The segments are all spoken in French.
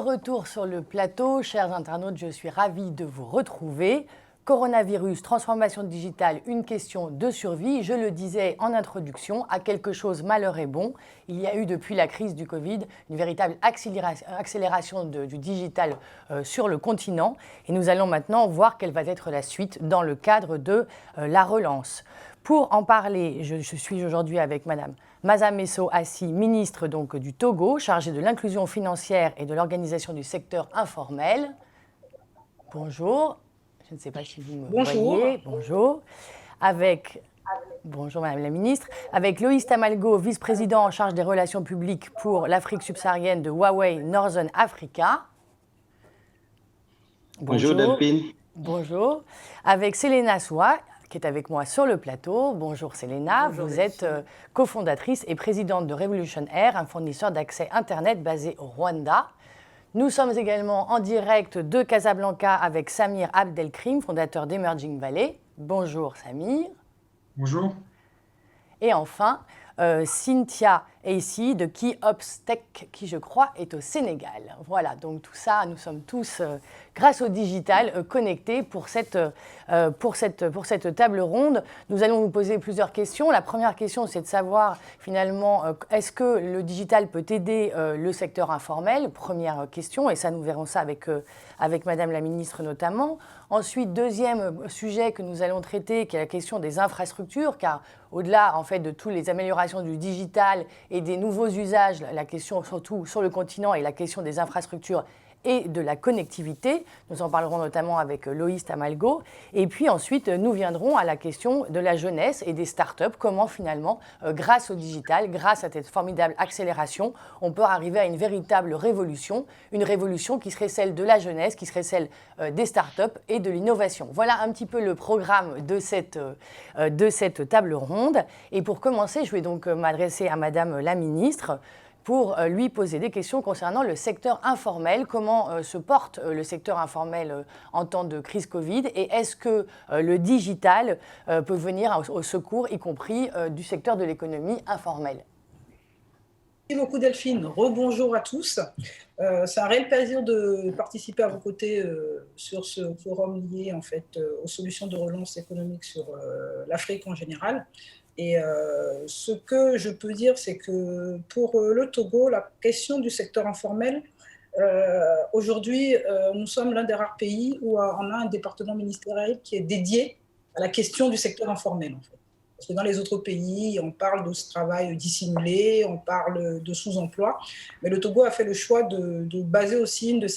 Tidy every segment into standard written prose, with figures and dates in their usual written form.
retour sur le plateau, chers internautes, je suis ravie de vous retrouver. Coronavirus, transformation digitale, une question de survie. Je le disais en introduction, à quelque chose malheur est bon. Il y a eu depuis la crise du Covid une véritable accélération du digital sur le continent. Et nous allons maintenant voir quelle va être la suite dans le cadre de la relance. Pour en parler, je suis aujourd'hui avec Madame Masamesso Assi, ministre donc, du Togo, chargée de l'inclusion financière et de l'organisation du secteur informel. Bonjour. Je ne sais pas si vous me voyez. Bonjour. Bonjour Madame la Ministre. Avec Loïs Tamalgo, vice-président en charge des relations publiques pour l'Afrique subsaharienne de Huawei Northern Africa. Bonjour Delphine. Bonjour. Avec Selena Soua, qui est avec moi sur le plateau. Bonjour Selena. Bonjour, vous êtes cofondatrice et présidente de Revolution Air, un fournisseur d'accès Internet basé au Rwanda. Nous sommes également en direct de Casablanca avec Samir Abdelkrim, fondateur d'Emerging Valley. Bonjour Samir. Bonjour. Et enfin, Cynthia Aissi de Kiops Tech, qui je crois est au Sénégal. Voilà, donc tout ça, nous sommes tous, grâce au digital, connectés pour cette table ronde. Nous allons vous poser plusieurs questions. La première question, c'est de savoir finalement, est-ce que le digital peut aider le secteur informel? Première question, et ça, nous verrons ça avec Madame la Ministre notamment. Ensuite, deuxième sujet que nous allons traiter, qui est la question des infrastructures, car au-delà en fait, de toutes les améliorations du digital et des nouveaux usages, la question surtout sur le continent est la question des infrastructures et de la connectivité. Nous en parlerons notamment avec Loïs Tamalgo. Et puis ensuite, nous viendrons à la question de la jeunesse et des startups. Comment finalement, grâce au digital, grâce à cette formidable accélération, on peut arriver à une véritable révolution. Une révolution qui serait celle de la jeunesse, qui serait celle des startups et de l'innovation. Voilà un petit peu le programme de cette table ronde. Et pour commencer, je vais donc m'adresser à Madame la Ministre pour lui poser des questions concernant le secteur informel. Comment se porte le secteur informel en temps de crise Covid et est-ce que le digital peut venir au secours, y compris du secteur de l'économie informelle? Merci beaucoup Delphine. Rebonjour à tous. C'est un réel plaisir de participer à vos côtés sur ce forum lié en fait, aux solutions de relance économique sur l'Afrique en général. Et ce que je peux dire, c'est que pour le Togo, la question du secteur informel, aujourd'hui, nous sommes l'un des rares pays où on a un département ministériel qui est dédié à la question du secteur informel. En fait. Parce que dans les autres pays, on parle de ce travail dissimulé, on parle de sous-emploi. Mais le Togo a fait le choix de baser aussi une des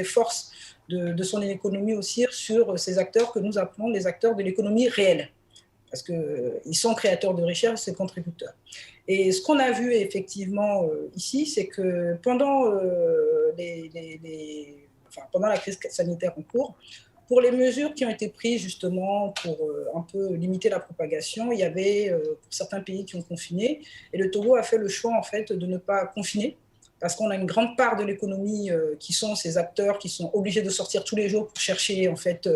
forces de son économie aussi sur ces acteurs que nous appelons les acteurs de l'économie réelle. Parce qu'ils sont créateurs de richesses et contributeurs. Et ce qu'on a vu effectivement ici, c'est que pendant la crise sanitaire en cours, pour les mesures qui ont été prises justement pour un peu limiter la propagation, il y avait certains pays qui ont confiné, et le Togo a fait le choix en fait de ne pas confiner, parce qu'on a une grande part de l'économie qui sont ces acteurs qui sont obligés de sortir tous les jours pour chercher en fait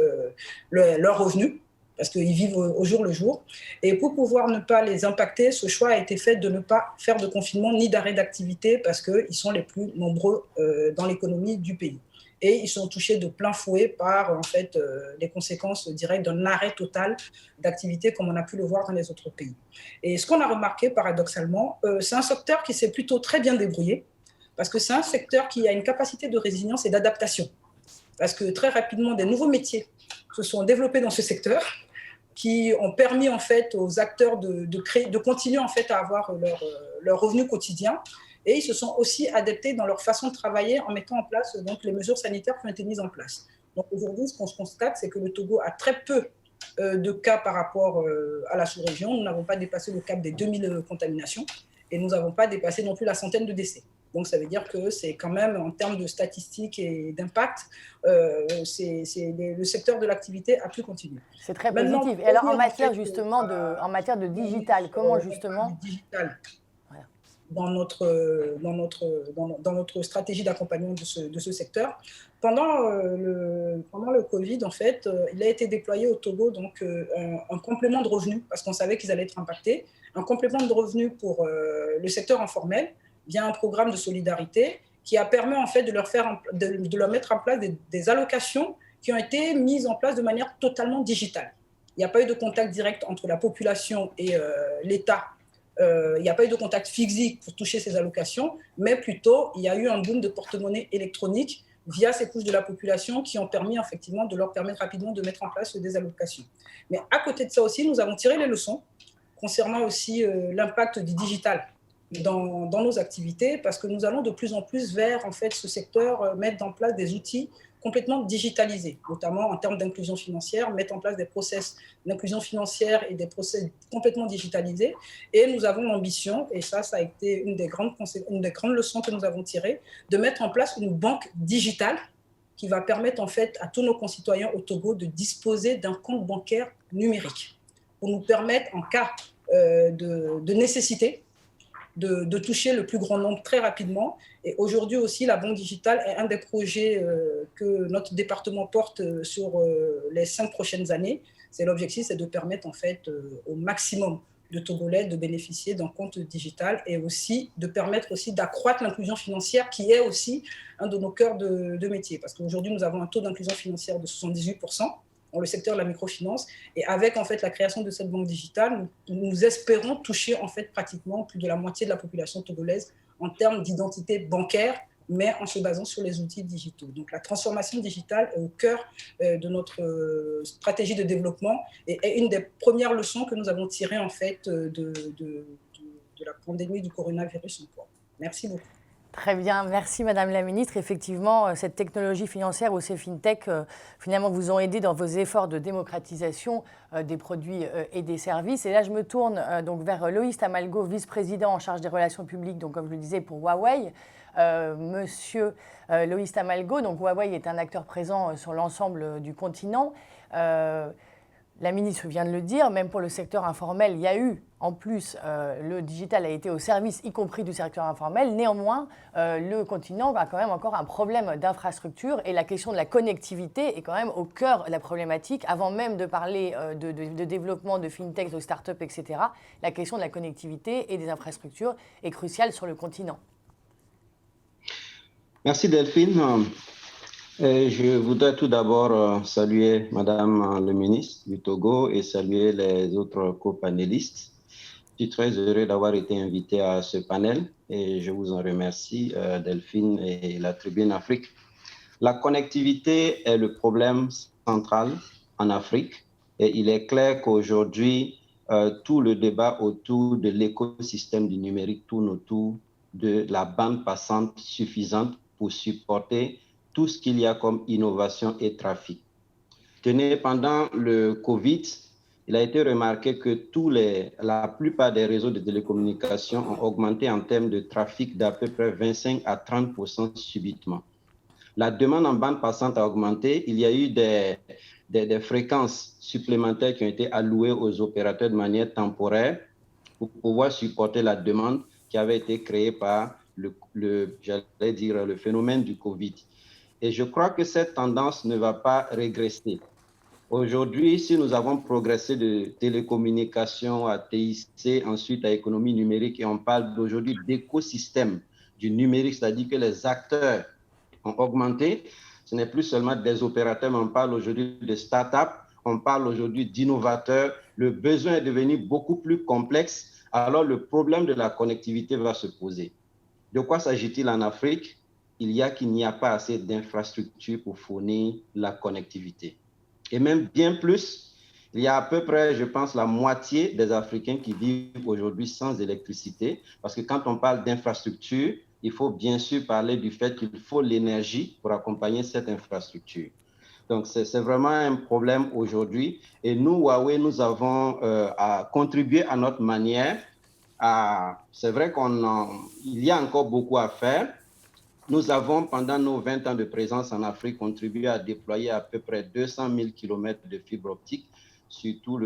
leurs revenus, parce qu'ils vivent au jour le jour. Et pour pouvoir ne pas les impacter, ce choix a été fait de ne pas faire de confinement ni d'arrêt d'activité parce qu'ils sont les plus nombreux dans l'économie du pays. Et ils sont touchés de plein fouet par en fait, les conséquences directes d'un arrêt total d'activité comme on a pu le voir dans les autres pays. Et ce qu'on a remarqué paradoxalement, c'est un secteur qui s'est plutôt très bien débrouillé parce que c'est un secteur qui a une capacité de résilience et d'adaptation. Parce que très rapidement, des nouveaux métiers se sont développés dans ce secteur qui ont permis en fait aux acteurs de continuer en fait à avoir leur revenu quotidien, et ils se sont aussi adaptés dans leur façon de travailler en mettant en place donc les mesures sanitaires qui ont été mises en place. Donc aujourd'hui, ce qu'on se constate, c'est que le Togo a très peu de cas par rapport à la sous-région. Nous n'avons pas dépassé le cap des 2000 contaminations et nous n'avons pas dépassé non plus la centaine de décès. Donc, ça veut dire que c'est quand même, en termes de statistiques et d'impact, le secteur de l'activité a pu continuer. C'est très positif. Et alors, en matière justement en matière de digital, comment justement dans notre stratégie d'accompagnement de ce secteur. Pendant le Covid, en fait, il a été déployé au Togo donc, un complément de revenus, parce qu'on savait qu'ils allaient être impactés, un complément de revenus pour le secteur informel, via un programme de solidarité qui a permis en fait de leur mettre en place des allocations qui ont été mises en place de manière totalement digitale. Il n'y a pas eu de contact direct entre la population et l'État. Il n'y a pas eu de contact physique pour toucher ces allocations, mais plutôt il y a eu un boom de porte-monnaie électronique via ces couches de la population qui ont permis effectivement de leur permettre rapidement de mettre en place des allocations. Mais à côté de ça aussi, nous avons tiré les leçons concernant aussi l'impact du digital dans nos activités, parce que nous allons de plus en plus vers en fait, ce secteur mettre en place des outils complètement digitalisés, notamment en termes d'inclusion financière, mettre en place des process d'inclusion financière et des process complètement digitalisés. Et nous avons l'ambition, et ça a été une des grandes leçons que nous avons tirées, de mettre en place une banque digitale qui va permettre en fait à tous nos concitoyens au Togo de disposer d'un compte bancaire numérique pour nous permettre, en cas de nécessité, de toucher le plus grand nombre très rapidement. Et aujourd'hui aussi, la banque digitale est un des projets que notre département porte sur les 5 prochaines années. L'objectif, c'est de permettre en fait au maximum de Togolais de bénéficier d'un compte digital et aussi de permettre aussi d'accroître l'inclusion financière qui est aussi un de nos cœurs de métier. Parce qu'aujourd'hui, nous avons un taux d'inclusion financière de 78% dans le secteur de la microfinance. Et avec en fait, la création de cette banque digitale, nous espérons toucher en fait, pratiquement plus de la moitié de la population togolaise en termes d'identité bancaire, mais en se basant sur les outils digitaux. Donc la transformation digitale est au cœur de notre stratégie de développement et est une des premières leçons que nous avons tirées en fait, de la pandémie du coronavirus. Merci beaucoup. Très bien, merci Madame la Ministre. Effectivement, cette technologie financière ou ces fintech, finalement, vous ont aidé dans vos efforts de démocratisation des produits et des services. Et là, je me tourne donc vers Loïs Tamalgo, vice-président en charge des relations publiques, donc comme je le disais, pour Huawei. Monsieur Loïs Tamalgo, donc Huawei est un acteur présent sur l'ensemble du continent. La ministre vient de le dire, même pour le secteur informel, il y a eu, en plus, le digital a été au service, y compris du secteur informel. Néanmoins, le continent a quand même encore un problème d'infrastructure et la question de la connectivité est quand même au cœur de la problématique. Avant même de parler de développement de fintech, de start-up, etc., la question de la connectivité et des infrastructures est cruciale sur le continent. Merci Delphine. Je voudrais tout d'abord saluer Madame le ministre du Togo et saluer les autres copanélistes. Je suis très heureux d'avoir été invité à ce panel et je vous en remercie, Delphine et la Tribune Afrique. La connectivité est le problème central en Afrique et il est clair qu'aujourd'hui, tout le débat autour de l'écosystème du numérique tourne autour de la bande passante suffisante pour supporter tout ce qu'il y a comme innovation et trafic. Tenez, pendant le Covid, il a été remarqué que la plupart des réseaux de télécommunications ont augmenté en termes de trafic d'à peu près 25 à 30% subitement. La demande en bande passante a augmenté. Il y a eu des fréquences supplémentaires qui ont été allouées aux opérateurs de manière temporaire pour pouvoir supporter la demande qui avait été créée par j'allais dire, le phénomène du Covid. Et je crois que cette tendance ne va pas régresser. Aujourd'hui, si nous avons progressé de télécommunications à TIC, ensuite à économie numérique, et on parle d'aujourd'hui d'écosystème du numérique, c'est-à-dire que les acteurs ont augmenté, ce n'est plus seulement des opérateurs, mais on parle aujourd'hui de start-up, on parle aujourd'hui d'innovateurs. Le besoin est devenu beaucoup plus complexe, alors le problème de la connectivité va se poser. De quoi s'agit-il en Afrique? Il n'y a pas assez d'infrastructures pour fournir la connectivité. Et même bien plus, il y a à peu près, je pense, la moitié des Africains qui vivent aujourd'hui sans électricité, parce que quand on parle d'infrastructure, il faut bien sûr parler du fait qu'il faut l'énergie pour accompagner cette infrastructure. Donc, c'est vraiment un problème aujourd'hui. Et nous, Huawei, nous avons contribué à notre manière. C'est vrai qu'il y a encore beaucoup à faire. Nous avons, pendant nos 20 ans de présence en Afrique, contribué à déployer à peu près 200 000 km de fibre optique sur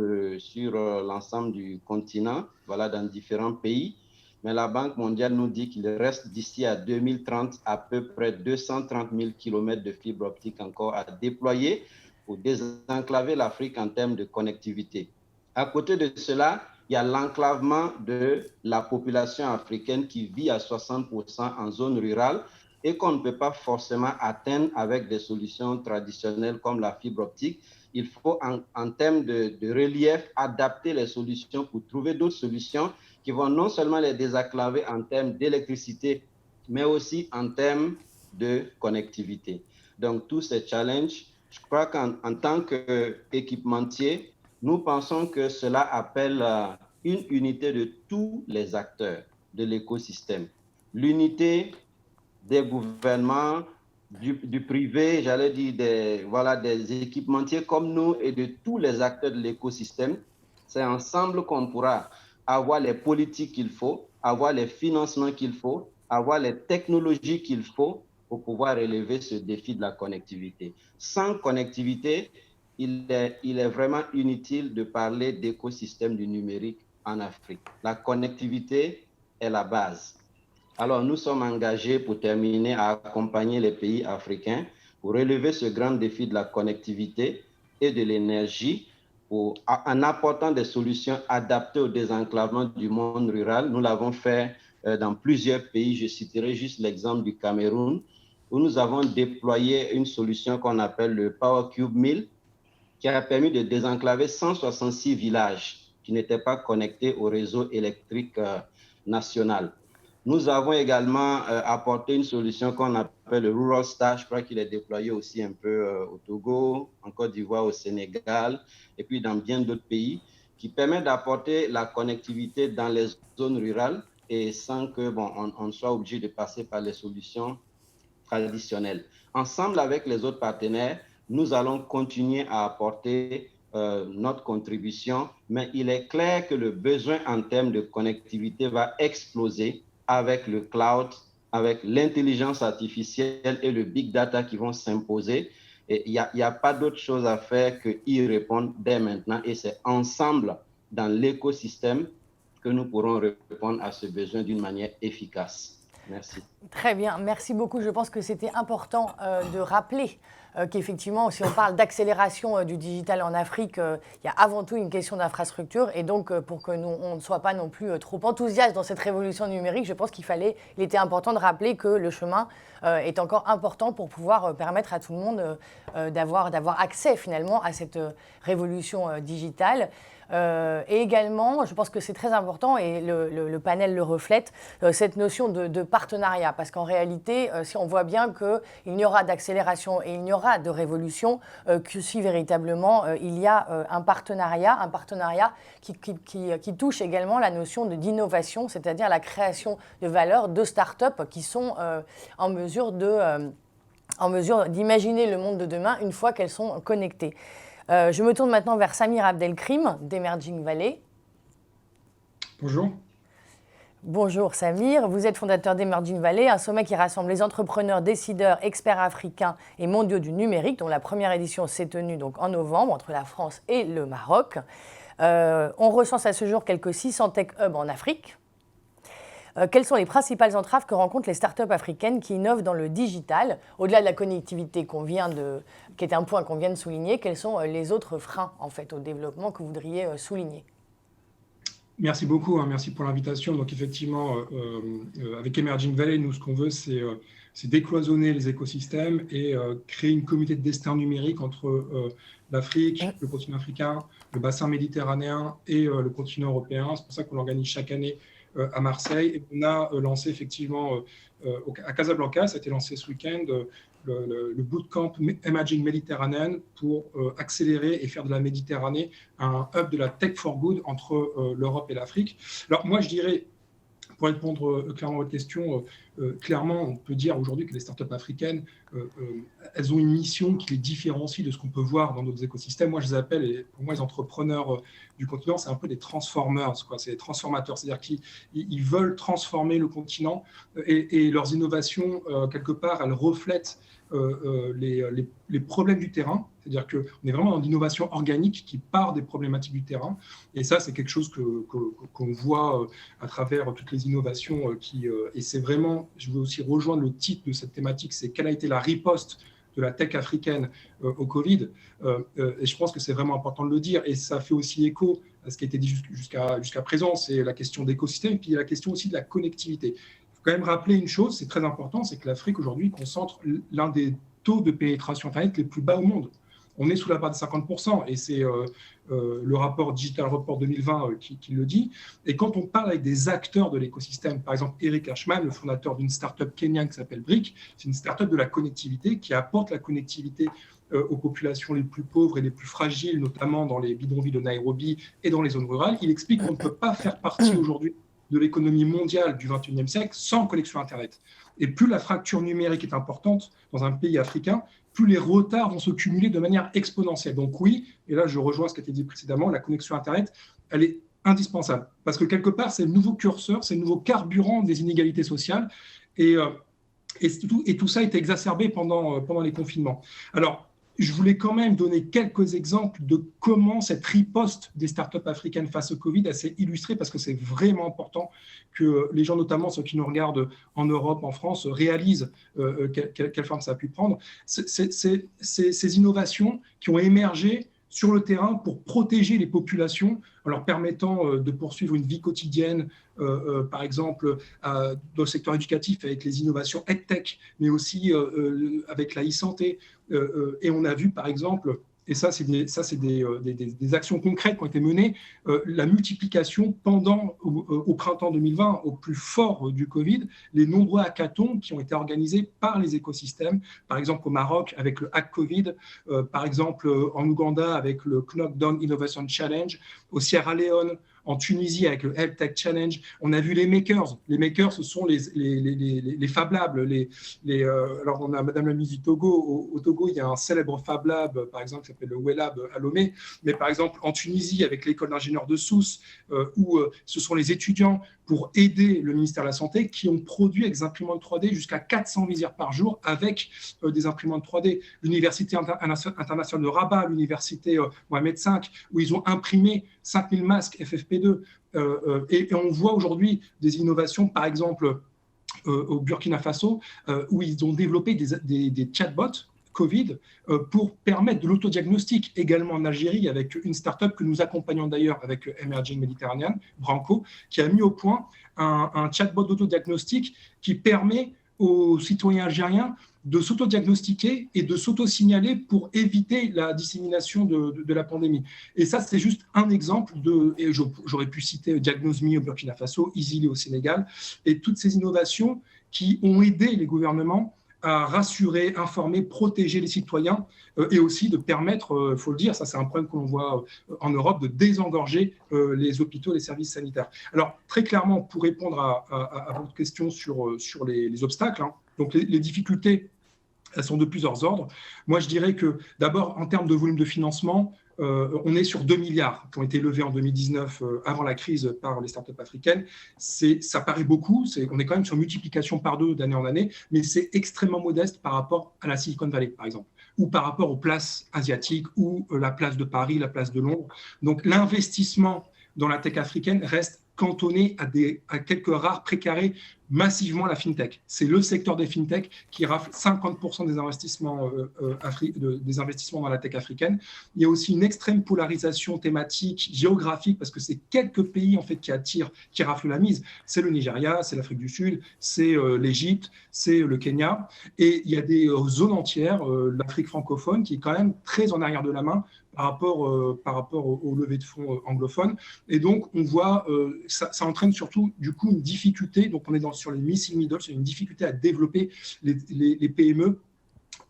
l'ensemble du continent, voilà, dans différents pays. Mais la Banque mondiale nous dit qu'il reste d'ici à 2030 à peu près 230 000 km de fibre optique encore à déployer pour désenclaver l'Afrique en termes de connectivité. À côté de cela, il y a l'enclavement de la population africaine qui vit à 60% en zone rurale. et qu'on ne peut pas forcément atteindre avec des solutions traditionnelles comme la fibre optique. Il faut, en termes de relief, adapter les solutions pour trouver d'autres solutions qui vont non seulement les désenclaver en termes d'électricité, mais aussi en termes de connectivité. Donc, tous ces challenges, je crois qu'en tant qu'équipementier, nous pensons que cela appelle une unité de tous les acteurs de l'écosystème. L'unité des gouvernements, du privé, j'allais dire des équipementiers comme nous et de tous les acteurs de l'écosystème. C'est ensemble qu'on pourra avoir les politiques qu'il faut, avoir les financements qu'il faut, avoir les technologies qu'il faut pour pouvoir relever ce défi de la connectivité. Sans connectivité, il est vraiment inutile de parler d'écosystème du numérique en Afrique. La connectivité est la base. Alors, nous sommes engagés pour terminer à accompagner les pays africains pour relever ce grand défi de la connectivité et de l'énergie en apportant des solutions adaptées au désenclavement du monde rural. Nous l'avons fait dans plusieurs pays. Je citerai juste l'exemple du Cameroun, où nous avons déployé une solution qu'on appelle le PowerCube 1000, qui a permis de désenclaver 166 villages qui n'étaient pas connectés au réseau électrique national. Nous avons également apporté une solution qu'on appelle le Rural Star. Je crois qu'il est déployé aussi un peu au Togo, en Côte d'Ivoire, au Sénégal, et puis dans bien d'autres pays, qui permet d'apporter la connectivité dans les zones rurales et sans que on soit obligé de passer par les solutions traditionnelles. Ensemble avec les autres partenaires, nous allons continuer à apporter notre contribution, mais il est clair que le besoin en termes de connectivité va exploser avec le cloud, avec l'intelligence artificielle et le big data qui vont s'imposer. Et il n'y a pas d'autre chose à faire qu'y répondre dès maintenant. Et c'est ensemble, dans l'écosystème, que nous pourrons répondre à ce besoin d'une manière efficace. Merci. Très bien, merci beaucoup. Je pense que c'était important de rappeler qu'effectivement, si on parle d'accélération du digital en Afrique, il y a avant tout une question d'infrastructure. Et donc, pour que nous, on ne soit pas non plus trop enthousiastes dans cette révolution numérique, je pense qu'il était important de rappeler que le chemin est encore important pour pouvoir permettre à tout le monde d'avoir accès finalement à cette révolution digitale. Et également, je pense que c'est très important, et le panel le reflète, cette notion de partenariat. Parce qu'en réalité, si on voit bien qu'il n'y aura d'accélération et il n'y aura de révolution que si véritablement il y a un partenariat qui touche également la notion d'innovation, c'est-à-dire la création de valeur de start-up qui sont en mesure d'imaginer le monde de demain une fois qu'elles sont connectées. Je me tourne maintenant vers Samir Abdelkrim d'Emerging Valley. Bonjour. Bonjour Samir, vous êtes fondateur d'Emerging Valley, un sommet qui rassemble les entrepreneurs, décideurs, experts africains et mondiaux du numérique, dont la première édition s'est tenue donc en novembre entre la France et le Maroc. On recense à ce jour quelques 600 tech hubs en Afrique. Quelles sont les principales entraves que rencontrent les startups africaines qui innovent dans le digital? Au-delà de la connectivité qui est un point qu'on vient de souligner, quels sont les autres freins en fait, au développement que vous voudriez souligner? Merci beaucoup, merci pour l'invitation. Donc effectivement, avec Emerging Valley, nous, ce qu'on veut, c'est décloisonner les écosystèmes et créer une communauté de destin numérique entre l'Afrique, le continent africain, le bassin méditerranéen et le continent européen. C'est pour ça qu'on l'organise chaque année à Marseille. Et on a lancé effectivement à Casablanca, ça a été lancé ce week-end, le bootcamp Emerging Mediterranean pour accélérer et faire de la Méditerranée un hub de la tech for good entre l'Europe et l'Afrique. Alors moi je dirais, pour répondre clairement à votre question, clairement on peut dire aujourd'hui que les startups africaines, elles ont une mission qui les différencie de ce qu'on peut voir dans d'autres écosystèmes. Moi je les appelle, et pour moi les entrepreneurs du continent, c'est un peu des transformers, c'est des transformateurs, c'est-à-dire qu'ils veulent transformer le continent et leurs innovations, quelque part, elles reflètent les problèmes du terrain, c'est-à-dire qu'on est vraiment dans l'innovation organique qui part des problématiques du terrain, et ça c'est quelque chose qu'on voit à travers toutes les innovations et c'est vraiment, je veux aussi rejoindre le titre de cette thématique, c'est quelle a été la riposte de la tech africaine au Covid, et je pense que c'est vraiment important de le dire, et ça fait aussi écho à ce qui a été dit jusqu'à présent, c'est la question d'écosystème, et puis la question aussi de la connectivité. Il quand même rappeler une chose, c'est très important, c'est que l'Afrique aujourd'hui concentre l'un des taux de pénétration Internet les plus bas au monde. On est sous la barre des 50%, et c'est le rapport Digital Report 2020 qui le dit. Et quand on parle avec des acteurs de l'écosystème, par exemple Eric Ashman, le fondateur d'une start-up kenyane qui s'appelle Brick, c'est une start-up de la connectivité qui apporte la connectivité aux populations les plus pauvres et les plus fragiles, notamment dans les bidonvilles de Nairobi et dans les zones rurales. Il explique qu'on ne peut pas faire partie aujourd'hui de l'économie mondiale du XXIe siècle sans connexion Internet. Et plus la fracture numérique est importante dans un pays africain, plus les retards vont se cumuler de manière exponentielle. Donc oui, et là je rejoins ce qui a été dit précédemment, la connexion Internet, elle est indispensable. Parce que quelque part, c'est le nouveau curseur, c'est le nouveau carburant des inégalités sociales. Et tout ça a été exacerbé pendant les confinements. Alors, je voulais quand même donner quelques exemples de comment cette riposte des startups africaines face au Covid s'est illustrée, parce que c'est vraiment important que les gens, notamment ceux qui nous regardent en Europe, en France, réalisent quelle forme ça a pu prendre. Ces innovations qui ont émergé sur le terrain pour protéger les populations en leur permettant de poursuivre une vie quotidienne, par exemple dans le secteur éducatif avec les innovations EdTech, mais aussi avec la e-santé. Et on a vu par exemple, et ça c'est des actions concrètes qui ont été menées, la multiplication au printemps 2020, au plus fort du Covid, les nombreux hackathons qui ont été organisés par les écosystèmes, par exemple au Maroc avec le Hack Covid, par exemple en Ouganda avec le Knockdown Innovation Challenge, au Sierra Leone, en Tunisie avec le Health Tech Challenge. On a vu les makers. Les makers, ce sont les Fab Labs. Alors, on a Madame la ministre du Togo. Au Togo, il y a un célèbre Fab Lab, par exemple, qui s'appelle le Wellab à Lomé. Mais par exemple, en Tunisie, avec l'école d'ingénieurs de Sousse, où ce sont les étudiants, pour aider le ministère de la Santé, qui ont produit avec des imprimantes 3D jusqu'à 400 visières par jour avec des imprimantes 3D. L'Université internationale de Rabat, l'Université Mohamed V, où ils ont imprimé 5000 masques FFP2. Et on voit aujourd'hui des innovations, par exemple au Burkina Faso, où ils ont développé des chatbots Covid pour permettre de l'autodiagnostic, également en Algérie avec une start-up que nous accompagnons d'ailleurs avec Emerging Mediterranean, Branco, qui a mis au point un chatbot d'autodiagnostic qui permet aux citoyens algériens de s'autodiagnostiquer et de s'auto-signaler pour éviter la dissémination de la pandémie. Et ça, c'est juste un exemple et j'aurais pu citer Diagnosme au Burkina Faso, Easily au Sénégal, et toutes ces innovations qui ont aidé les gouvernements à rassurer, informer, protéger les citoyens et aussi de permettre, il faut le dire, ça c'est un problème que l'on voit en Europe, de désengorger les hôpitaux, les services sanitaires. Alors très clairement, pour répondre à votre question sur les obstacles, hein, donc les difficultés, elles sont de plusieurs ordres. Moi je dirais que d'abord en termes de volume de financement, on est sur 2 milliards qui ont été levés en 2019 avant la crise par les startups africaines. Ça paraît beaucoup, on est quand même sur multiplication par 2 d'année en année, mais c'est extrêmement modeste par rapport à la Silicon Valley, par exemple, ou par rapport aux places asiatiques, ou la place de Paris, la place de Londres. Donc l'investissement dans la tech africaine reste cantonné à quelques rares précarés massivement la fintech. C'est le secteur des fintech qui rafle 50% des investissements dans la tech africaine. Il y a aussi une extrême polarisation thématique, géographique, parce que c'est quelques pays en fait qui raflent la mise. C'est le Nigeria, c'est l'Afrique du Sud, c'est l'Égypte, c'est le Kenya. Et il y a des zones entières, l'Afrique francophone, qui est quand même très en arrière de la main par rapport aux levées de fonds anglophones. Et donc, on voit, ça entraîne surtout, du coup, une difficulté. Donc, on est sur les missing middle, c'est une difficulté à développer les PME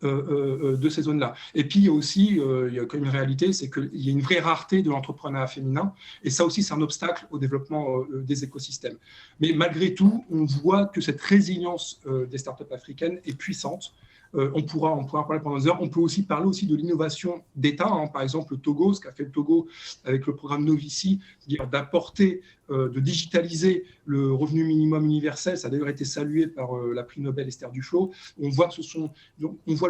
de ces zones-là. Et puis, il y a aussi il y a quand même une réalité, c'est qu'il y a une vraie rareté de l'entrepreneuriat féminin. Et ça aussi, c'est un obstacle au développement des écosystèmes. Mais malgré tout, on voit que cette résilience des startups africaines est puissante. On pourra en parler pendant des heures. On peut aussi parler de l'innovation d'État. Hein. Par exemple, le Togo, ce qu'a fait le Togo avec le programme Novici, c'est-à-dire d'apporter, de digitaliser le revenu minimum universel. Ça a d'ailleurs été salué par la prix Nobel Esther Duflo. On voit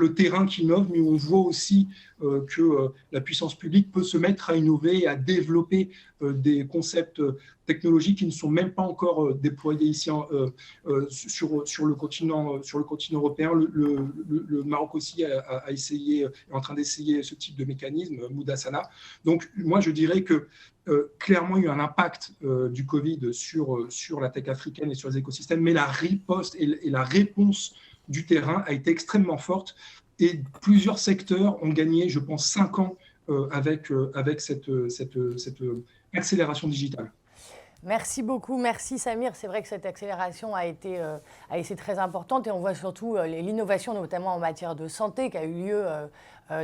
le terrain qui innove, mais on voit aussi que la puissance publique peut se mettre à innover et à développer des concepts technologiques qui ne sont même pas encore déployés ici sur le continent européen. Le Maroc aussi est en train d'essayer ce type de mécanisme, Moudasana. Donc, moi, je dirais que clairement, il y a eu un impact du Covid sur la tech africaine et sur les écosystèmes, mais la riposte et la réponse du terrain a été extrêmement forte et plusieurs secteurs ont gagné, je pense, 5 ans avec cette accélération digitale. Merci beaucoup, merci Samir. C'est vrai que cette accélération a été très importante et on voit surtout l'innovation, notamment en matière de santé, qui a eu lieu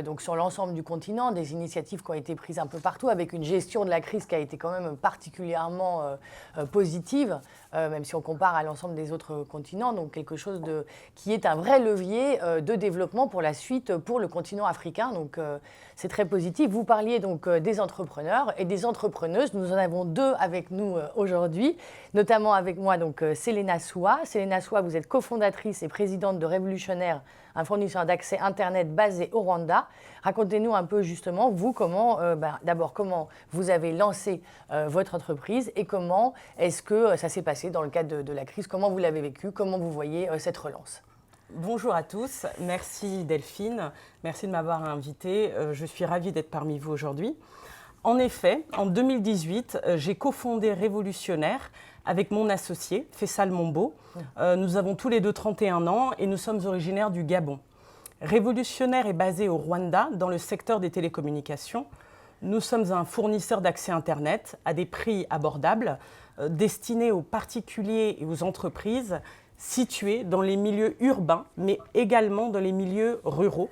donc sur l'ensemble du continent, des initiatives qui ont été prises un peu partout, avec une gestion de la crise qui a été quand même particulièrement positive, même si on compare à l'ensemble des autres continents. Donc quelque chose qui est un vrai levier de développement pour la suite, pour le continent africain. Donc c'est très positif. Vous parliez donc des entrepreneurs et des entrepreneuses. Nous en avons 2 avec nous aujourd'hui, notamment avec moi donc Selena Soua. Selena Soua, vous êtes cofondatrice et présidente de Révolutionnaire, un fournisseur d'accès Internet basé au Rwanda. Racontez-nous un peu justement, vous, d'abord, comment vous avez lancé votre entreprise et comment est-ce que ça s'est passé dans le cadre de la crise, comment vous l'avez vécu, comment vous voyez cette relance. Bonjour à tous, merci Delphine, merci de m'avoir invitée. Je suis ravie d'être parmi vous aujourd'hui. En effet, en 2018, j'ai cofondé Révolutionnaire avec mon associé, Faisal Mombo. Nous avons tous les deux 31 ans et nous sommes originaires du Gabon. Révolutionnaire est basé au Rwanda, dans le secteur des télécommunications. Nous sommes un fournisseur d'accès Internet à des prix abordables, destinés aux particuliers et aux entreprises situés dans les milieux urbains, mais également dans les milieux ruraux,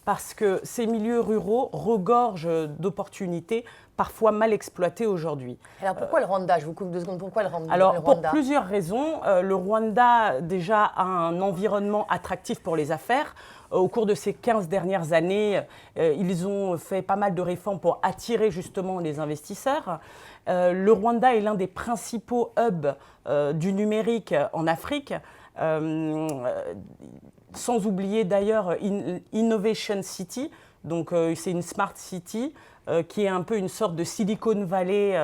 parce que ces milieux ruraux regorgent d'opportunités parfois mal exploitées aujourd'hui. Alors pourquoi le Rwanda? Je vous coupe 2 secondes. Pourquoi le Rwanda? Alors pour plusieurs raisons. Le Rwanda déjà a un environnement attractif pour les affaires. Au cours de ces 15 dernières années, ils ont fait pas mal de réformes pour attirer justement les investisseurs. Le Rwanda est l'un des principaux hubs du numérique en Afrique. Sans oublier d'ailleurs Innovation City, donc c'est une smart city qui est un peu une sorte de Silicon Valley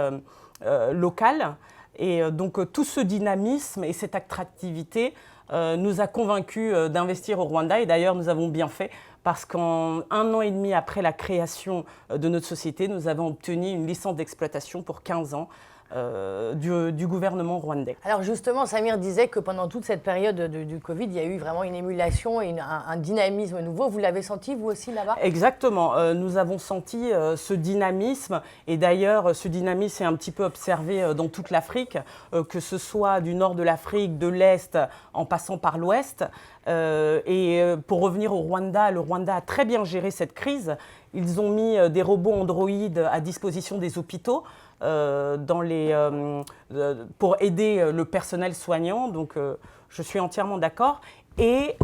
locale. Et donc tout ce dynamisme et cette attractivité nous a convaincus d'investir au Rwanda. Et d'ailleurs, nous avons bien fait parce qu'en 1 an et demi après la création de notre société, nous avons obtenu une licence d'exploitation pour 15 ans. Du gouvernement rwandais. Alors justement, Samir disait que pendant toute cette période du Covid, il y a eu vraiment une émulation et un dynamisme nouveau. Vous l'avez senti, vous aussi, là-bas? Exactement. Nous avons senti ce dynamisme. Et d'ailleurs, ce dynamisme est un petit peu observé dans toute l'Afrique, que ce soit du nord de l'Afrique, de l'Est, en passant par l'Ouest. Pour revenir au Rwanda, le Rwanda a très bien géré cette crise. Ils ont mis des robots Android à disposition des hôpitaux pour aider le personnel soignant. Donc, je suis entièrement d'accord. Et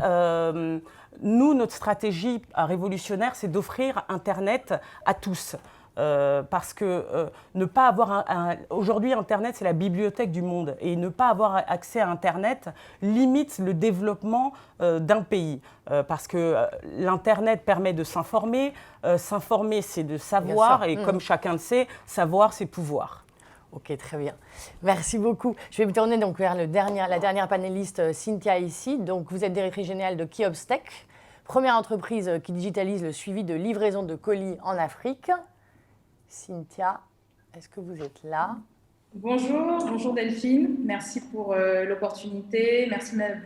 nous, notre stratégie Révolutionnaire, c'est d'offrir Internet à tous. Parce que ne pas avoir aujourd'hui, Internet, c'est la bibliothèque du monde. Et ne pas avoir accès à Internet limite le développement d'un pays. Parce que l'Internet permet de s'informer. S'informer, c'est de savoir. Et comme chacun le sait, savoir, c'est pouvoir. Ok, très bien. Merci beaucoup. Je vais me tourner donc vers la dernière panéliste, Cynthia, ici. Donc, vous êtes directrice générale de Kiops Tech, première entreprise qui digitalise le suivi de livraison de colis en Afrique. Cynthia, est-ce que vous êtes là? Bonjour Delphine, merci pour l'opportunité,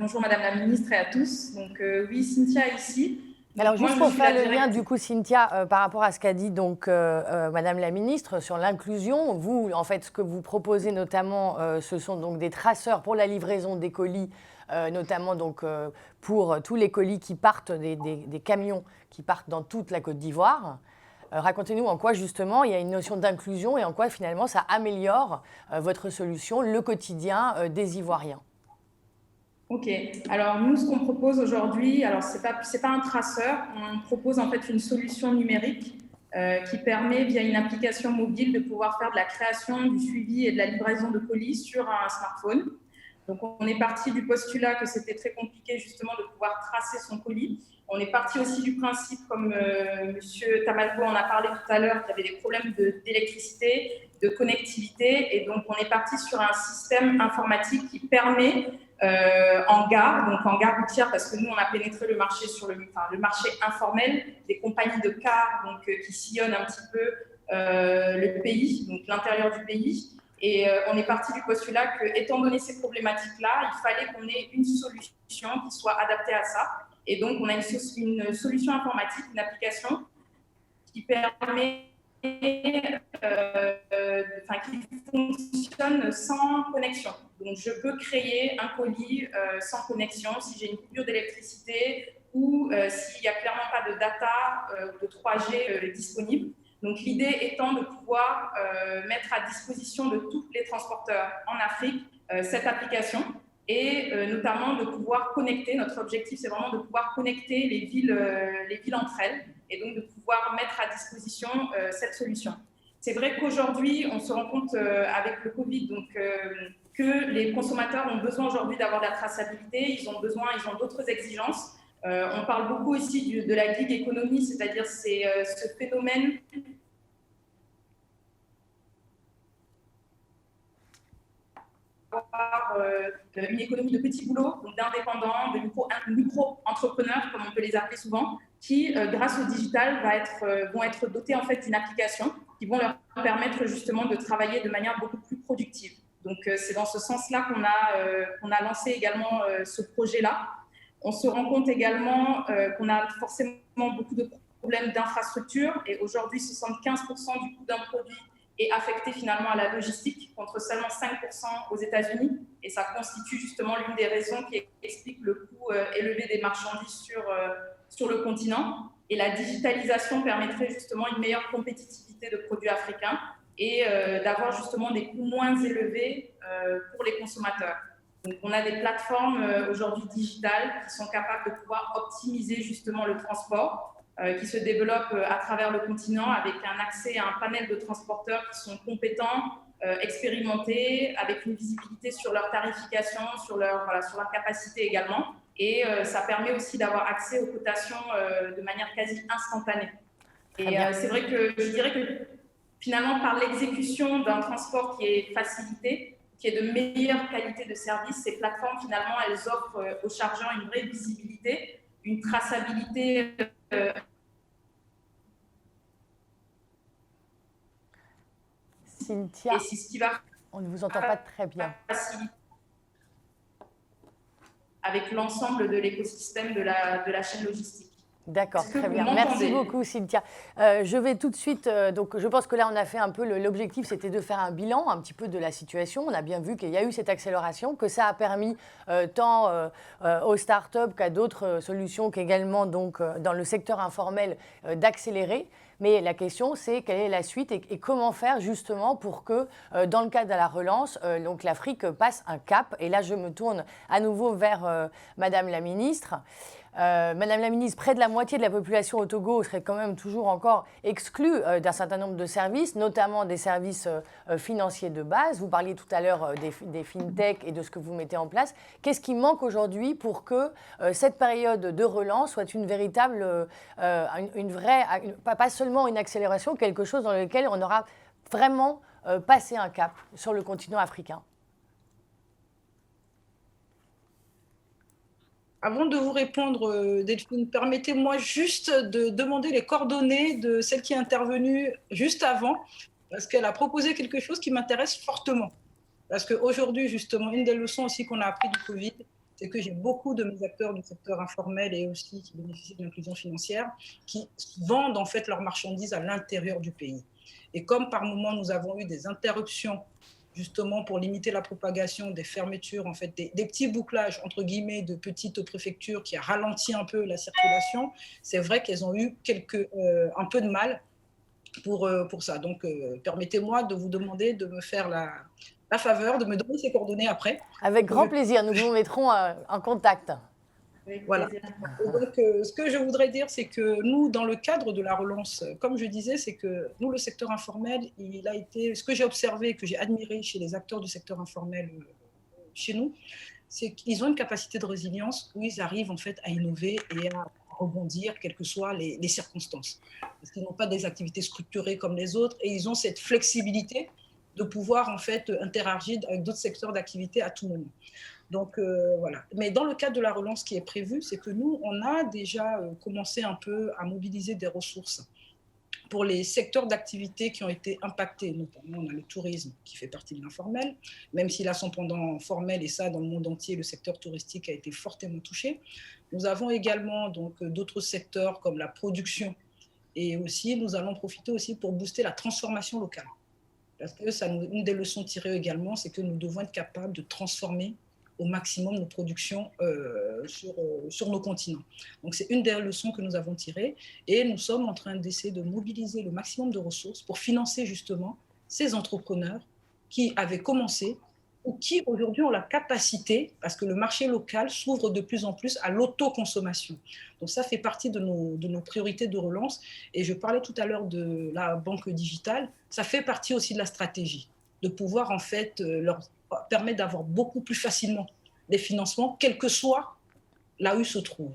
bonjour Madame la Ministre et à tous. Donc oui, Cynthia ici. Donc, alors juste pour faire le lien du coup Cynthia par rapport à ce qu'a dit donc Madame la Ministre sur l'inclusion, vous en fait ce que vous proposez notamment ce sont donc des traceurs pour la livraison des colis, notamment donc pour tous les colis qui partent des camions qui partent dans toute la Côte d'Ivoire. Racontez-nous en quoi justement il y a une notion d'inclusion et en quoi finalement ça améliore votre solution, le quotidien des Ivoiriens. Ok, alors nous ce qu'on propose aujourd'hui, alors c'est pas un traceur, on propose en fait une solution numérique qui permet via une application mobile de pouvoir faire de la création, du suivi et de la livraison de colis sur un smartphone. Donc on est parti du postulat que c'était très compliqué justement de pouvoir tracer son colis. On est parti aussi du principe, comme M. Tamalgo en a parlé tout à l'heure, qu'il y avait des problèmes d'électricité, de connectivité. Et donc, on est parti sur un système informatique qui permet en gare routière, parce que nous, on a pénétré le marché le marché informel, des compagnies de cars donc, qui sillonnent un petit peu le pays, donc l'intérieur du pays. Et on est parti du postulat que, étant donné ces problématiques-là, il fallait qu'on ait une solution qui soit adaptée à ça. Et donc, on a une solution informatique, une application qui permet, qui fonctionne sans connexion. Donc, je peux créer un colis sans connexion si j'ai une coupure d'électricité ou s'il n'y a clairement pas de data de 3G disponible. Donc, l'idée étant de pouvoir mettre à disposition de tous les transporteurs en Afrique cette application et notamment de pouvoir connecter. Notre objectif, c'est vraiment de pouvoir connecter les villes entre elles et donc de pouvoir mettre à disposition cette solution. C'est vrai qu'aujourd'hui, on se rend compte avec le Covid que les consommateurs ont besoin aujourd'hui d'avoir de la traçabilité, ils ont d'autres exigences. On parle beaucoup aussi de la gig economy, c'est-à-dire c'est ce phénomène une économie de petits boulots, donc d'indépendants, de micro-entrepreneurs, comme on peut les appeler souvent, qui, grâce au digital, vont être dotés en fait d'une application qui vont leur permettre justement de travailler de manière beaucoup plus productive. Donc, c'est dans ce sens-là qu'on a lancé également ce projet-là. On se rend compte également qu'on a forcément beaucoup de problèmes d'infrastructure et aujourd'hui, 75% du coût d'un produit est affecté finalement à la logistique, contre seulement 5% aux États-Unis. Et ça constitue justement l'une des raisons qui explique le coût élevé des marchandises sur le continent. Et la digitalisation permettrait justement une meilleure compétitivité de produits africains et d'avoir justement des coûts moins élevés pour les consommateurs. Donc, on a des plateformes aujourd'hui digitales qui sont capables de pouvoir optimiser justement le transport, qui se développent à travers le continent avec un accès à un panel de transporteurs qui sont compétents, expérimentés, avec une visibilité sur leur tarification, sur leur capacité également. Et ça permet aussi d'avoir accès aux cotations de manière quasi instantanée. Et c'est vrai que je dirais que finalement, par l'exécution d'un transport qui est facilité, qui est de meilleure qualité de service, ces plateformes, finalement, elles offrent aux chargeants une vraie visibilité, une traçabilité. Cynthia, et c'est ce qui va on ne vous entend pas très bien. Faciliter avec l'ensemble de l'écosystème de la chaîne logistique. D'accord, très bien. Merci beaucoup, Cynthia. Je vais tout de suite, donc je pense que là, on a fait un peu, l'objectif, c'était de faire un bilan un petit peu de la situation. On a bien vu qu'il y a eu cette accélération, que ça a permis tant aux startups qu'à d'autres solutions qu'également donc, dans le secteur informel d'accélérer. Mais la question, c'est quelle est la suite et comment faire justement pour que, dans le cadre de la relance, donc l'Afrique passe un cap. Et là, je me tourne à nouveau vers Madame la Ministre. Madame la Ministre, près de la moitié de la population au Togo serait quand même toujours encore exclue d'un certain nombre de services, notamment des services financiers de base. Vous parliez tout à l'heure des fintech et de ce que vous mettez en place. Qu'est-ce qui manque aujourd'hui pour que cette période de relance soit une véritable, pas seulement une accélération, quelque chose dans lequel on aura vraiment passé un cap sur le continent africain? Avant de vous répondre, Delphine, permettez-moi juste de demander les coordonnées de celle qui est intervenue juste avant, parce qu'elle a proposé quelque chose qui m'intéresse fortement. Parce qu'aujourd'hui, justement, une des leçons aussi qu'on a appris du Covid, c'est que j'ai beaucoup de mes acteurs du secteur informel et aussi qui bénéficient de l'inclusion financière, qui vendent en fait leurs marchandises à l'intérieur du pays. Et comme par moment, nous avons eu des interruptions justement pour limiter la propagation des fermetures, en fait, des petits bouclages, entre guillemets, de petites préfectures qui a ralenti un peu la circulation, c'est vrai qu'elles ont eu un peu de mal pour ça. Donc, permettez-moi de vous demander de me faire la faveur, de me donner ces coordonnées après. Avec grand plaisir, nous vous mettrons en contact. Voilà. Et donc, ce que je voudrais dire, c'est que nous, dans le cadre de la relance, comme je disais, c'est que nous, le secteur informel, il a été, ce que j'ai observé, que j'ai admiré chez les acteurs du secteur informel chez nous, c'est qu'ils ont une capacité de résilience où ils arrivent en fait à innover et à rebondir, quelles que soient les circonstances. Parce qu'ils n'ont pas des activités structurées comme les autres et ils ont cette flexibilité de pouvoir en fait interagir avec d'autres secteurs d'activité à tout moment. Donc voilà. Mais dans le cadre de la relance qui est prévue, c'est que nous, on a déjà commencé un peu à mobiliser des ressources pour les secteurs d'activité qui ont été impactés. Notamment, on a le tourisme qui fait partie de l'informel, même s'il a son pendant formel, et ça, dans le monde entier, le secteur touristique a été fortement touché. Nous avons également donc d'autres secteurs comme la production, et aussi, nous allons profiter aussi pour booster la transformation locale. Parce que une des leçons tirées également, c'est que nous devons être capables de transformer au maximum nos productions sur nos continents. Donc, c'est une des leçons que nous avons tirées. Et nous sommes en train d'essayer de mobiliser le maximum de ressources pour financer justement ces entrepreneurs qui avaient commencé ou qui aujourd'hui ont la capacité, parce que le marché local s'ouvre de plus en plus à l'autoconsommation. Donc ça fait partie de nos priorités de relance. Et je parlais tout à l'heure de la banque digitale, ça fait partie aussi de la stratégie, de pouvoir en fait leur permettre d'avoir beaucoup plus facilement des financements, quel que soit là où ils se trouvent.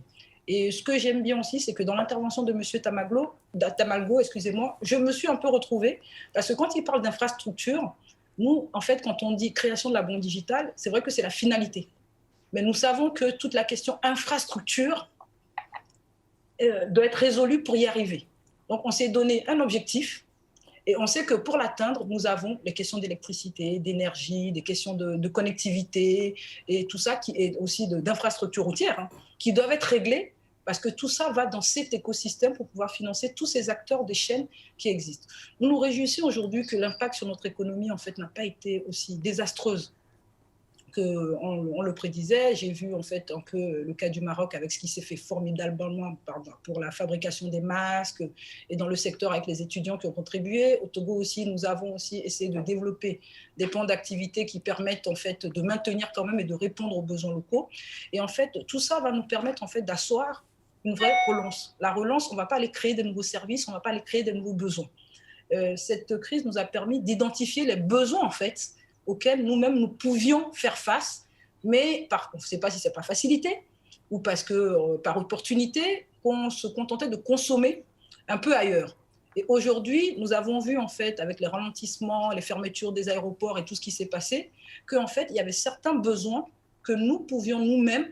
Et ce que j'aime bien aussi, c'est que dans l'intervention de M. Tamalgo, excusez-moi, je me suis un peu retrouvée, parce que quand il parle d'infrastructure, nous, en fait, quand on dit création de la banque digitale, c'est vrai que c'est la finalité. Mais nous savons que toute la question infrastructure doit être résolue pour y arriver. Donc, on s'est donné un objectif et on sait que pour l'atteindre, nous avons les questions d'électricité, d'énergie, des questions de connectivité et tout ça, qui est aussi d'infrastructure routière, hein, qui doivent être réglées parce que tout ça va dans cet écosystème pour pouvoir financer tous ces acteurs des chaînes qui existent. Nous nous réjouissons aujourd'hui que l'impact sur notre économie, en fait, n'a pas été aussi désastreuse qu'on le prédisait. J'ai vu, en fait, un peu le cas du Maroc avec ce qui s'est fait formidablement pour la fabrication des masques et dans le secteur avec les étudiants qui ont contribué. Au Togo aussi, nous avons aussi essayé de développer des plans d'activité qui permettent, en fait, de maintenir quand même et de répondre aux besoins locaux. Et en fait, tout ça va nous permettre, en fait, d'asseoir une vraie relance. La relance, on ne va pas aller créer de nouveaux services, on ne va pas aller créer de nouveaux besoins. Cette crise nous a permis d'identifier les besoins, en fait, auxquels nous-mêmes nous pouvions faire face, mais on ne sait pas si ce n'est pas facilité ou parce que par opportunité, qu'on se contentait de consommer un peu ailleurs. Et aujourd'hui, nous avons vu, en fait, avec les ralentissements, les fermetures des aéroports et tout ce qui s'est passé, qu'en fait, il y avait certains besoins que nous pouvions nous-mêmes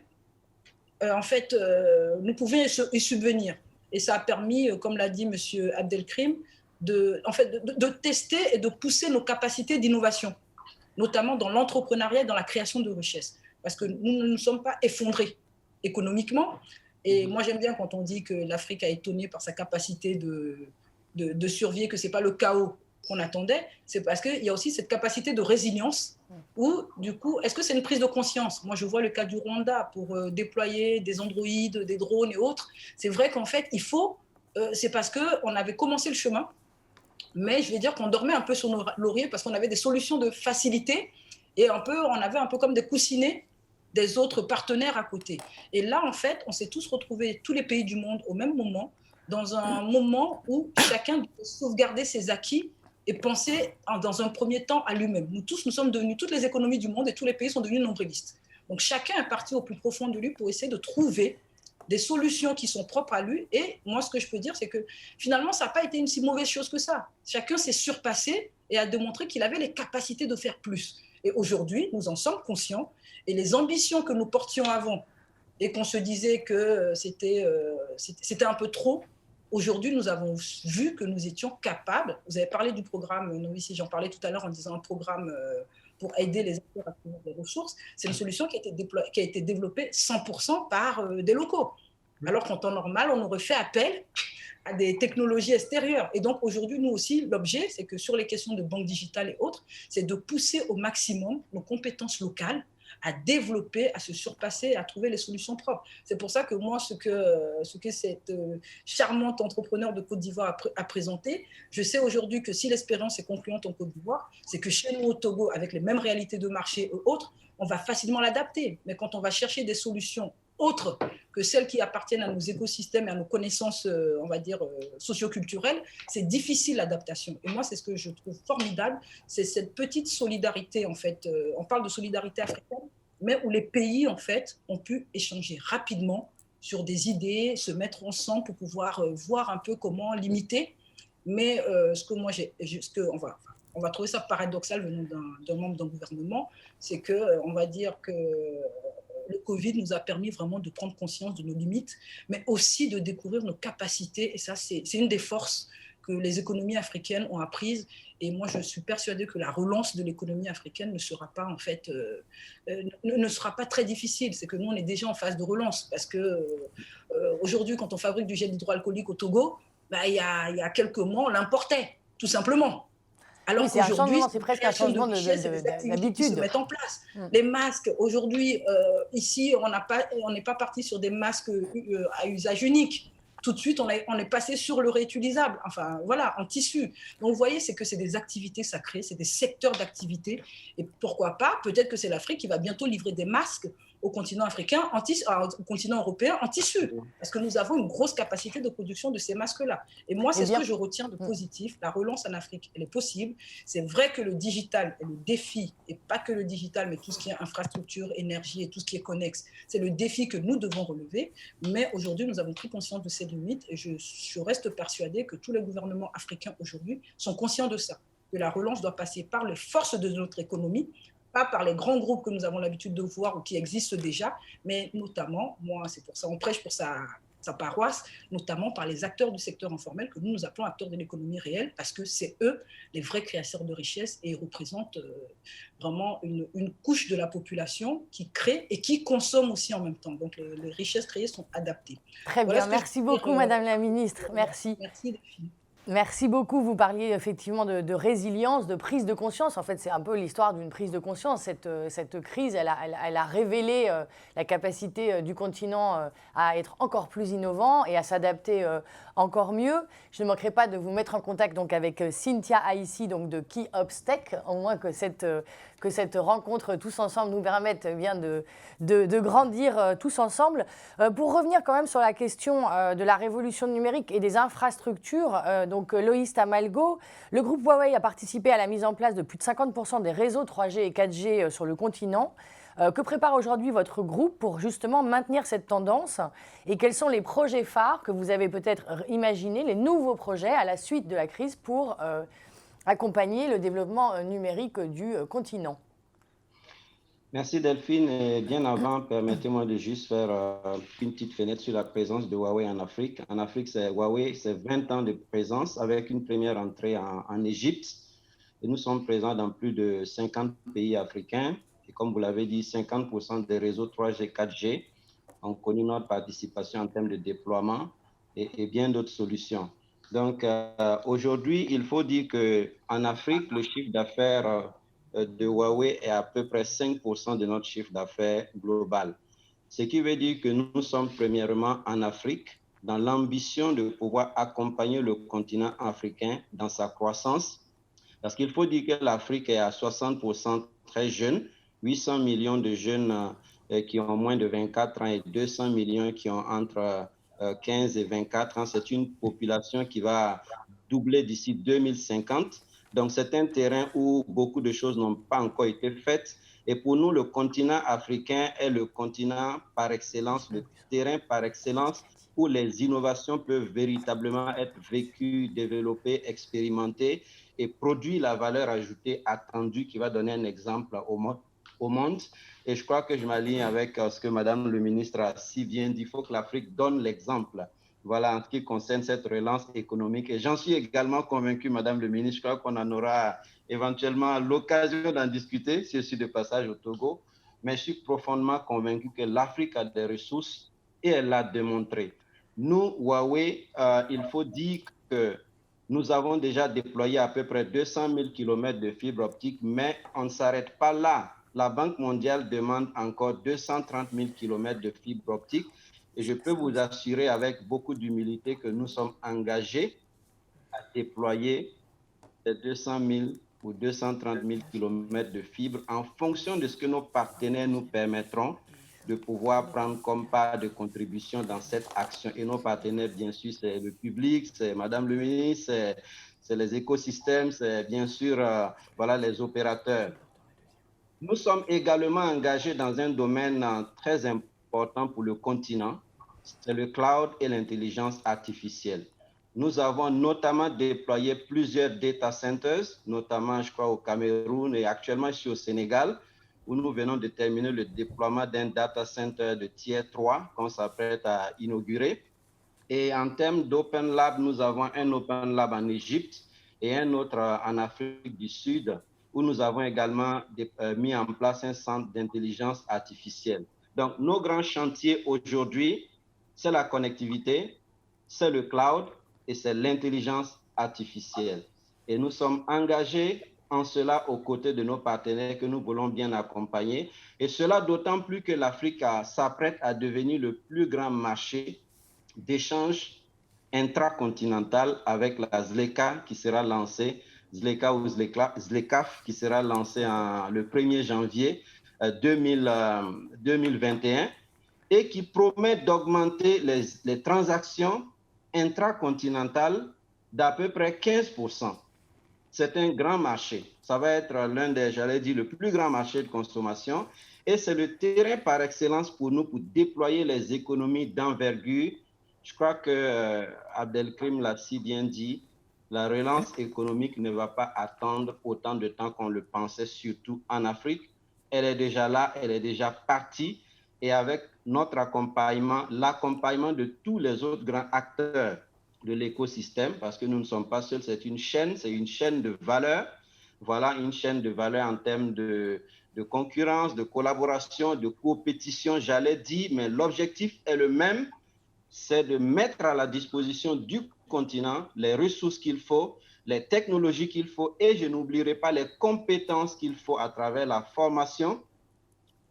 nous pouvions y subvenir. Et ça a permis, comme l'a dit M. Abdelkrim, de tester et de pousser nos capacités d'innovation, notamment dans l'entrepreneuriat et dans la création de richesses. Parce que nous ne nous sommes pas effondrés économiquement. Et moi, j'aime bien quand on dit que l'Afrique a étonné par sa capacité de survie, que ce n'est pas le chaos qu'on attendait, c'est parce qu'il y a aussi cette capacité de résilience où, du coup, est-ce que c'est une prise de conscience? Moi, je vois le cas du Rwanda pour déployer des androïdes, des drones et autres. C'est vrai qu'en fait, c'est parce qu'on avait commencé le chemin, mais je vais dire qu'on dormait un peu sur nos lauriers parce qu'on avait des solutions de facilité et on avait un peu comme des coussinets des autres partenaires à côté. Et là, en fait, on s'est tous retrouvés, tous les pays du monde, au même moment, dans un moment où chacun doit sauvegarder ses acquis et penser dans un premier temps à lui-même. Nous sommes devenus, toutes les économies du monde et tous les pays sont devenus nombrilistes. Donc chacun est parti au plus profond de lui pour essayer de trouver des solutions qui sont propres à lui. Et moi, ce que je peux dire, c'est que finalement, ça n'a pas été une si mauvaise chose que ça. Chacun s'est surpassé et a démontré qu'il avait les capacités de faire plus. Et aujourd'hui, nous en sommes conscients. Et les ambitions que nous portions avant et qu'on se disait que c'était un peu trop, aujourd'hui, nous avons vu que nous étions capables. Vous avez parlé du programme, nous ici, j'en parlais tout à l'heure en disant un programme pour aider les acteurs à trouver des ressources. C'est une solution qui a été développée 100% par des locaux. Alors qu'en temps normal, on aurait fait appel à des technologies extérieures. Et donc aujourd'hui, nous aussi, l'objet, c'est que sur les questions de banque digitale et autres, c'est de pousser au maximum nos compétences locales à développer, à se surpasser, à trouver les solutions propres. C'est pour ça que moi, ce que cette charmante entrepreneur de Côte d'Ivoire a présenté, je sais aujourd'hui que si l'expérience est concluante en Côte d'Ivoire, c'est que chez nous au Togo, avec les mêmes réalités de marché et autres, on va facilement l'adapter. Mais quand on va chercher des solutions autres que celles qui appartiennent à nos écosystèmes et à nos connaissances, on va dire, socioculturelles, c'est difficile l'adaptation. Et moi, c'est ce que je trouve formidable, c'est cette petite solidarité, en fait. On parle de solidarité africaine, mais où les pays, en fait, ont pu échanger rapidement sur des idées, se mettre ensemble pour pouvoir voir un peu comment limiter. Mais on va trouver ça paradoxal venant d'un membre d'un gouvernement, c'est qu'on va dire que le Covid nous a permis vraiment de prendre conscience de nos limites, mais aussi de découvrir nos capacités. Et ça, c'est une des forces que les économies africaines ont apprises. Et moi, je suis persuadée que la relance de l'économie africaine ne sera pas, en fait, ne sera pas très difficile. C'est que nous, on est déjà en phase de relance. Parce que aujourd'hui, quand on fabrique du gel hydroalcoolique au Togo, bah, il y a quelques mois, on l'importait, tout simplement. Alors oui, qu'aujourd'hui, c'est presque un changement d'habitude. Qui se mettent en place. Les masques, aujourd'hui, ici, on n'est pas parti sur des masques à usage unique. Tout de suite, on est passé sur le réutilisable, enfin voilà, en tissu. Donc vous voyez, c'est que c'est des activités sacrées, c'est des secteurs d'activité. Et pourquoi pas, peut-être que c'est l'Afrique qui va bientôt livrer des masques au continent africain, au continent européen en tissu, parce que nous avons une grosse capacité de production de ces masques-là. Et moi, c'est ce que je retiens de positif. La relance en Afrique, elle est possible. C'est vrai que le digital est le défi, et pas que le digital, mais tout ce qui est infrastructure, énergie et tout ce qui est connexe, c'est le défi que nous devons relever. Mais aujourd'hui, nous avons pris conscience de ces limites, et je reste persuadée que tous les gouvernements africains aujourd'hui sont conscients de ça, que la relance doit passer par les forces de notre économie, pas par les grands groupes que nous avons l'habitude de voir ou qui existent déjà, mais notamment, moi, c'est pour ça, on prêche pour sa paroisse, notamment par les acteurs du secteur informel que nous appelons acteurs de l'économie réelle, parce que c'est eux les vrais créateurs de richesse et ils représentent vraiment une couche de la population qui crée et qui consomme aussi en même temps. Donc les richesses créées sont adaptées. Très bien, merci beaucoup Madame la Ministre, merci. Merci Delphine. Merci beaucoup. Vous parliez effectivement de résilience, de prise de conscience. En fait, c'est un peu l'histoire d'une prise de conscience. Cette crise, elle a révélé la capacité du continent à être encore plus innovant et à s'adapter encore mieux. Je ne manquerai pas de vous mettre en contact donc, avec Cynthia Aissi donc de Keops Tech, au moins que cette rencontre tous ensemble nous permette bien de grandir tous ensemble. Pour revenir quand même sur la question de la révolution numérique et des infrastructures, donc Loïs Tamalgo, le groupe Huawei a participé à la mise en place de plus de 50% des réseaux 3G et 4G sur le continent. Que prépare aujourd'hui votre groupe pour justement maintenir cette tendance et quels sont les projets phares que vous avez peut-être imaginés, les nouveaux projets à la suite de la crise pour accompagner le développement numérique du continent? Merci Delphine. Et bien avant, permettez-moi de juste faire une petite fenêtre sur la présence de Huawei en Afrique. En Afrique, Huawei, c'est 20 ans de présence avec une première entrée en Égypte. Et nous sommes présents dans plus de 50 pays africains. Et comme vous l'avez dit, 50% des réseaux 3G, 4G ont connu notre participation en termes de déploiement et bien d'autres solutions. Donc aujourd'hui, il faut dire qu'en Afrique, le chiffre d'affaires de Huawei est à peu près 5% de notre chiffre d'affaires global. Ce qui veut dire que nous sommes premièrement en Afrique dans l'ambition de pouvoir accompagner le continent africain dans sa croissance. Parce qu'il faut dire que l'Afrique est à 60% très jeune, 800 millions de jeunes qui ont moins de 24 ans et 200 millions qui ont entre 15 et 24 ans. C'est une population qui va doubler d'ici 2050. Donc, c'est un terrain où beaucoup de choses n'ont pas encore été faites. Et pour nous, le continent africain est le continent par excellence, le terrain par excellence où les innovations peuvent véritablement être vécues, développées, expérimentées et produire la valeur ajoutée attendue qui va donner un exemple au monde. Et je crois que je m'aligne avec ce que Madame le ministre a si bien dit. Il faut que l'Afrique donne l'exemple. Voilà, en ce qui concerne cette relance économique. Et j'en suis également convaincu, Madame le ministre, je crois qu'on en aura éventuellement l'occasion d'en discuter si je suis de passage au Togo. Mais je suis profondément convaincu que l'Afrique a des ressources et elle l'a démontré. Nous, Huawei, il faut dire que nous avons déjà déployé à peu près 200 000 km de fibre optique, mais on ne s'arrête pas là. La Banque mondiale demande encore 230 000 km de fibre optique. Et je peux vous assurer avec beaucoup d'humilité que nous sommes engagés à déployer les 200 000 ou 230 000 km de fibre en fonction de ce que nos partenaires nous permettront de pouvoir prendre comme part de contribution dans cette action. Et nos partenaires, bien sûr, c'est le public, c'est Madame le ministre, c'est les écosystèmes, c'est bien sûr voilà, les opérateurs. Nous sommes également engagés dans un domaine très important pour le continent, c'est le cloud et l'intelligence artificielle. Nous avons notamment déployé plusieurs data centers, notamment, je crois, au Cameroun et actuellement ici au Sénégal, où nous venons de terminer le déploiement d'un data center de tier 3 qu'on s'apprête à inaugurer. Et en termes d'Open Lab, nous avons un Open Lab en Égypte et un autre en Afrique du Sud, où nous avons également mis en place un centre d'intelligence artificielle. Donc, nos grands chantiers aujourd'hui, c'est la connectivité, c'est le cloud et c'est l'intelligence artificielle. Et nous sommes engagés en cela aux côtés de nos partenaires que nous voulons bien accompagner. Et cela d'autant plus que l'Afrique s'apprête à devenir le plus grand marché d'échange intracontinental avec la ZLECA qui sera lancée, ZLECA ou ZLECAF qui sera lancée le 1er janvier 2021 et qui promet d'augmenter les transactions intracontinentales d'à peu près 15%. C'est un grand marché. Ça va être l'un des, j'allais dire, le plus grand marché de consommation. Et c'est le terrain par excellence pour nous pour déployer les économies d'envergure. Je crois que Abdelkrim l'a si bien dit, la relance économique ne va pas attendre autant de temps qu'on le pensait, surtout en Afrique. Elle est déjà là, elle est déjà partie. Et avec notre accompagnement, l'accompagnement de tous les autres grands acteurs de l'écosystème, parce que nous ne sommes pas seuls, c'est une chaîne de valeur. Voilà, une chaîne de valeur en termes de concurrence, de collaboration, de compétition, j'allais dire, mais l'objectif est le même, c'est de mettre à la disposition du continent les ressources qu'il faut, les technologies qu'il faut, et je n'oublierai pas les compétences qu'il faut à travers la formation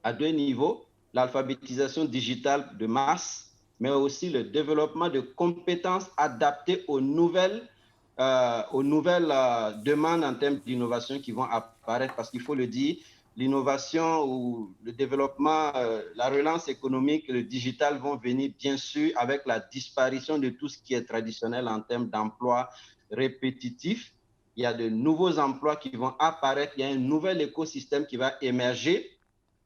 à 2 niveaux, l'alphabétisation digitale de masse, mais aussi le développement de compétences adaptées aux nouvelles demandes en termes d'innovation qui vont apparaître, parce qu'il faut le dire, l'innovation ou le développement, la relance économique, le digital vont venir bien sûr avec la disparition de tout ce qui est traditionnel en termes d'emplois répétitifs. Il y a de nouveaux emplois qui vont apparaître, il y a un nouvel écosystème qui va émerger.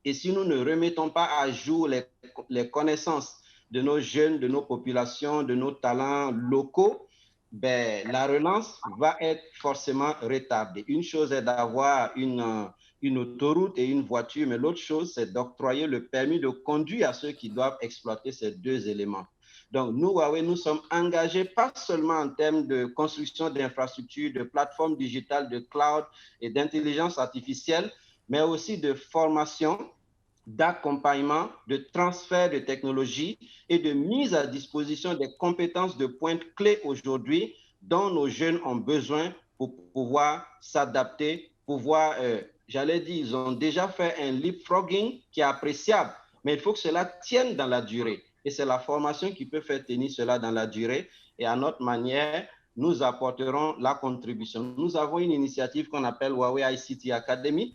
Et si nous ne remettons pas à jour les connaissances de nos jeunes, de nos populations, de nos talents locaux, ben, la relance va être forcément retardée. Une chose est d'avoir une autoroute et une voiture, mais l'autre chose, c'est d'octroyer le permis de conduire à ceux qui doivent exploiter ces 2 éléments. Donc, nous, Huawei, nous sommes engagés pas seulement en termes de construction d'infrastructures, de plateformes digitales, de cloud et d'intelligence artificielle, mais aussi de formation, d'accompagnement, de transfert de technologies et de mise à disposition des compétences de pointe clés aujourd'hui dont nos jeunes ont besoin pour pouvoir s'adapter, pouvoir, j'allais dire, ils ont déjà fait un leapfrogging qui est appréciable, mais il faut que cela tienne dans la durée. Et c'est la formation qui peut faire tenir cela dans la durée. Et à notre manière, nous apporterons la contribution. Nous avons une initiative qu'on appelle Huawei ICT Academy,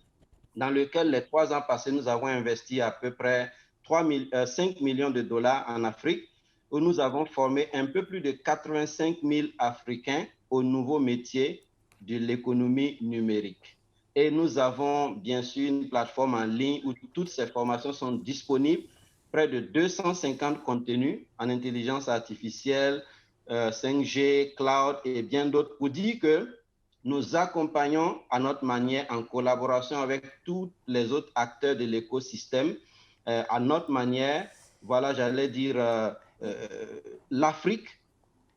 dans lequel les 3 ans passés, nous avons investi à peu près 5 millions de dollars en Afrique, où nous avons formé un peu plus de 85 000 Africains aux nouveaux métiers de l'économie numérique. Et nous avons bien sûr une plateforme en ligne où toutes ces formations sont disponibles, près de 250 contenus en intelligence artificielle, 5G, cloud et bien d'autres, pour dire que nous accompagnons à notre manière, en collaboration avec tous les autres acteurs de l'écosystème, à notre manière, voilà, j'allais dire, l'Afrique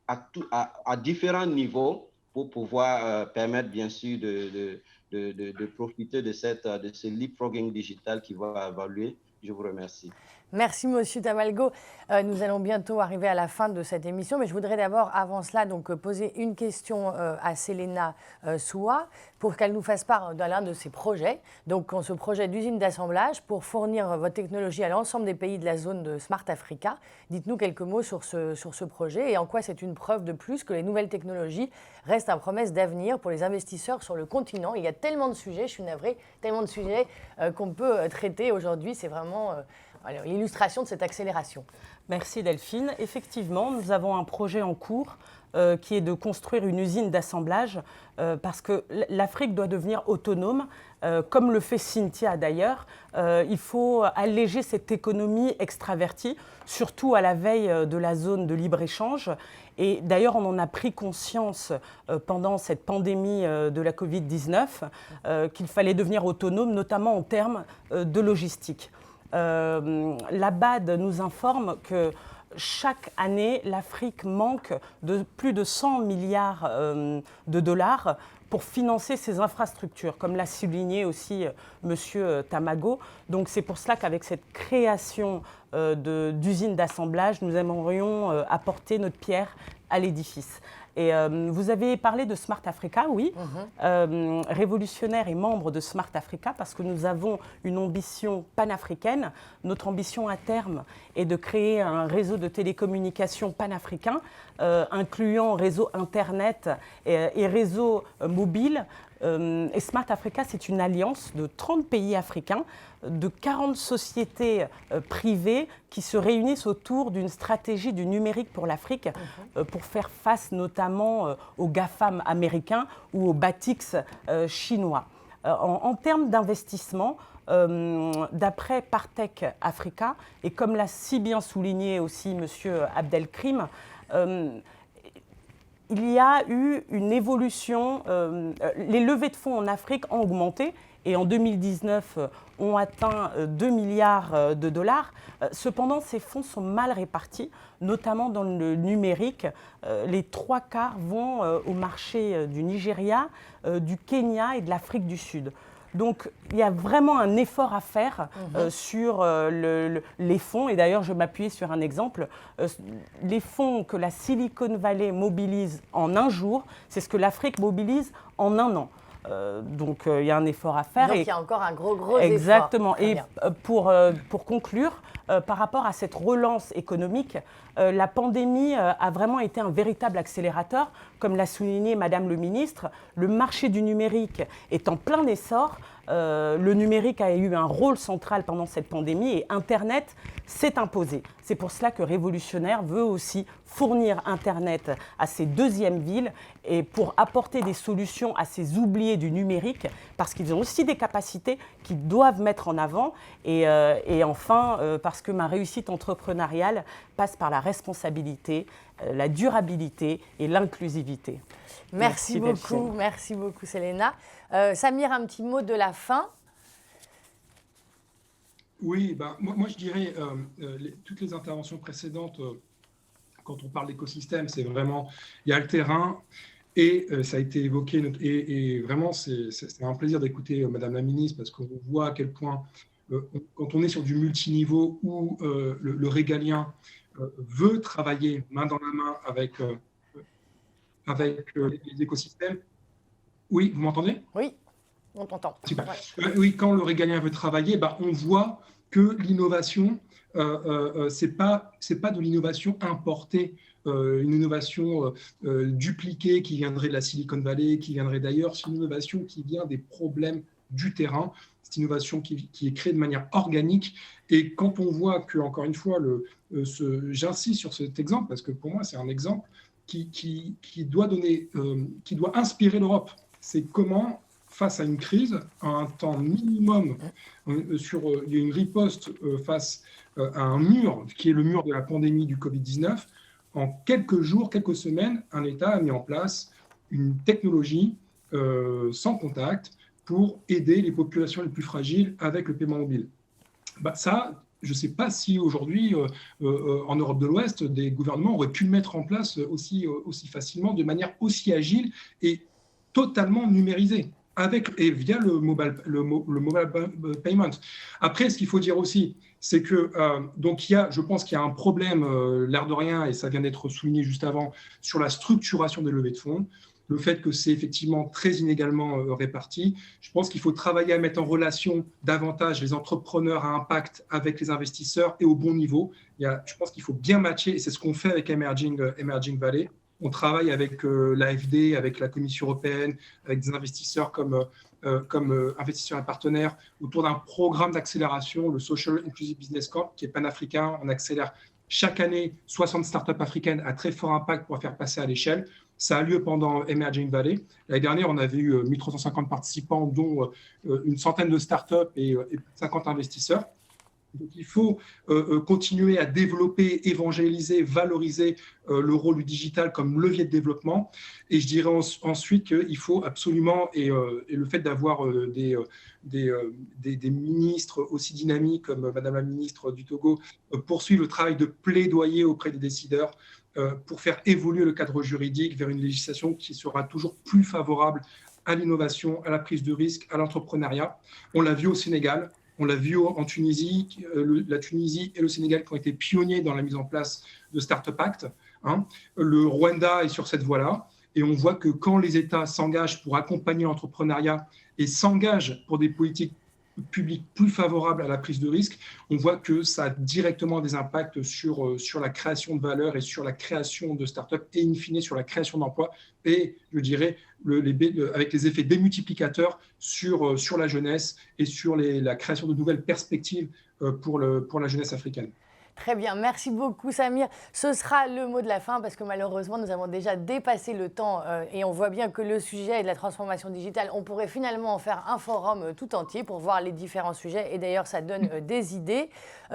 à différents niveaux pour pouvoir permettre, bien sûr, de profiter de ce leapfrogging digital qui va évoluer. Je vous remercie. Merci, Monsieur Tamalgo. Nous allons bientôt arriver à la fin de cette émission, mais je voudrais d'abord, avant cela, donc, poser une question à Selena Soua pour qu'elle nous fasse part de l'un de ses projets. Donc, ce projet d'usine d'assemblage pour fournir votre technologie à l'ensemble des pays de la zone de Smart Africa. Dites-nous quelques mots sur ce projet et en quoi c'est une preuve de plus que les nouvelles technologies restent une promesse d'avenir pour les investisseurs sur le continent. Il y a tellement de sujets, je suis navrée, tellement de sujets qu'on peut traiter aujourd'hui. C'est vraiment l'illustration de cette accélération. Merci Delphine. Effectivement, nous avons un projet en cours qui est de construire une usine d'assemblage parce que l'Afrique doit devenir autonome, comme le fait Cynthia d'ailleurs. Il faut alléger cette économie extravertie, surtout à la veille de la zone de libre-échange. Et d'ailleurs, on en a pris conscience pendant cette pandémie de la Covid-19 qu'il fallait devenir autonome, notamment en termes de logistique. La BAD nous informe que chaque année, l'Afrique manque de plus de 100 milliards de dollars pour financer ses infrastructures, comme l'a souligné aussi Monsieur Tamago. Donc c'est pour cela qu'avec cette création d'usines d'assemblage, nous aimerions apporter notre pierre à l'édifice. Et vous avez parlé de Smart Africa, oui, révolutionnaire et membre de Smart Africa, parce que nous avons une ambition panafricaine. Notre ambition à terme est de créer un réseau de télécommunications panafricain, incluant réseau Internet et réseau mobile. Et Smart Africa, c'est une alliance de 30 pays africains, de 40 sociétés privées qui se réunissent autour d'une stratégie du numérique pour l'Afrique, pour faire face notamment aux GAFAM américains ou aux BATIX chinois. En termes d'investissement, d'après Partech Africa, et comme l'a si bien souligné aussi M. Abdelkrim, il y a eu une évolution, les levées de fonds en Afrique ont augmenté et en 2019 ont atteint 2 milliards de dollars. Cependant, ces fonds sont mal répartis, notamment dans le numérique. Les 3/4 vont au marché du Nigeria, du Kenya et de l'Afrique du Sud. Donc, il y a vraiment un effort à faire sur les fonds. Et d'ailleurs, je m'appuie sur un exemple. Les fonds que la Silicon Valley mobilise en un jour, c'est ce que l'Afrique mobilise en un an. Donc, il y a un effort à faire. Donc, il y a encore un gros exactement. effort. Exactement. Et pour conclure, par rapport à cette relance économique, la pandémie a vraiment été un véritable accélérateur. Comme l'a souligné Madame le ministre, le marché du numérique est en plein essor. Le numérique a eu un rôle central pendant cette pandémie et Internet s'est imposé. C'est pour cela que Révolutionnaire veut aussi fournir Internet à ces deuxièmes villes et pour apporter des solutions à ces oubliés du numérique parce qu'ils ont aussi des capacités qu'ils doivent mettre en avant et enfin parce que ma réussite entrepreneuriale passe par la responsabilité, la durabilité et l'inclusivité. Merci beaucoup Selena. Samir, un petit mot de la fin. Oui, moi je dirais toutes les interventions précédentes, quand on parle d'écosystème, c'est vraiment, il y a le terrain et ça a été évoqué et vraiment c'est un plaisir d'écouter Madame la Ministre parce qu'on voit à quel point quand on est sur du multiniveau où le régalien veut travailler main dans la main avec les écosystèmes. Oui, vous m'entendez ? Oui, on t'entend. Super. Oui, quand le régalien veut travailler, on voit que l'innovation, c'est pas de l'innovation importée, une innovation dupliquée qui viendrait de la Silicon Valley, qui viendrait d'ailleurs, c'est une innovation qui vient des problèmes du terrain. C'est une innovation qui est créée de manière organique. Et quand on voit que, encore une fois, j'insiste sur cet exemple, parce que pour moi, c'est un exemple qui doit inspirer l'Europe. C'est comment, face à une crise, à un temps minimum, il y a une riposte face à un mur, qui est le mur de la pandémie du Covid-19. En quelques jours, quelques semaines, un État a mis en place une technologie sans contact pour aider les populations les plus fragiles avec le paiement mobile. Ça, je ne sais pas si aujourd'hui, en Europe de l'Ouest, des gouvernements auraient pu le mettre en place aussi facilement, de manière aussi agile et totalement numérisée, via le mobile payment. Après, ce qu'il faut dire aussi, c'est que je pense qu'il y a un problème, l'air de rien, et ça vient d'être souligné juste avant, sur la structuration des levées de fonds. Le fait que c'est effectivement très inégalement réparti. Je pense qu'il faut travailler à mettre en relation davantage les entrepreneurs à impact avec les investisseurs et au bon niveau. Je pense qu'il faut bien matcher, et c'est ce qu'on fait avec Emerging Valley. On travaille avec l'AFD, avec la Commission européenne, avec des investisseurs comme investisseurs et partenaires autour d'un programme d'accélération, le Social Inclusive Business Corp, qui est panafricain. On accélère chaque année 60 startups africaines à très fort impact pour faire passer à l'échelle. Ça a lieu pendant Emerging Valley. L'année dernière, on avait eu 1350 participants, dont une centaine de startups et 50 investisseurs. Donc, il faut continuer à développer, évangéliser, valoriser le rôle du digital comme levier de développement. Et je dirais ensuite qu'il faut absolument, et le fait d'avoir des ministres aussi dynamiques comme Madame la ministre du Togo, poursuivre le travail de plaidoyer auprès des décideurs pour faire évoluer le cadre juridique vers une législation qui sera toujours plus favorable à l'innovation, à la prise de risque, à l'entrepreneuriat. On l'a vu au Sénégal. On l'a vu en Tunisie, la Tunisie et le Sénégal qui ont été pionniers dans la mise en place de Startup Act. Hein. Le Rwanda est sur cette voie-là. Et on voit que quand les États s'engagent pour accompagner l'entrepreneuriat et s'engagent pour des politiques publiques plus favorables à la prise de risque, on voit que ça a directement des impacts sur la création de valeur et sur la création de start-up et in fine sur la création d'emplois et, je dirais, avec les effets démultiplicateurs sur la jeunesse et sur la création de nouvelles perspectives pour la jeunesse africaine. Très bien, merci beaucoup Samir. Ce sera le mot de la fin parce que malheureusement nous avons déjà dépassé le temps et on voit bien que le sujet de la transformation digitale, on pourrait finalement en faire un forum tout entier pour voir les différents sujets et d'ailleurs ça donne des idées.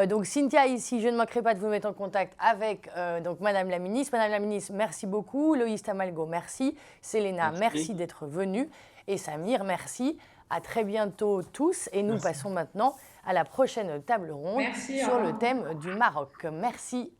Donc Cynthia ici, je ne manquerai pas de vous mettre en contact avec donc Madame la Ministre. Madame la Ministre, merci beaucoup. Loïs Tamalgo, merci. Selena, merci d'être venue. Et Samir, merci. À très bientôt tous et nous passons maintenant à la prochaine table ronde sur le thème du Maroc. Merci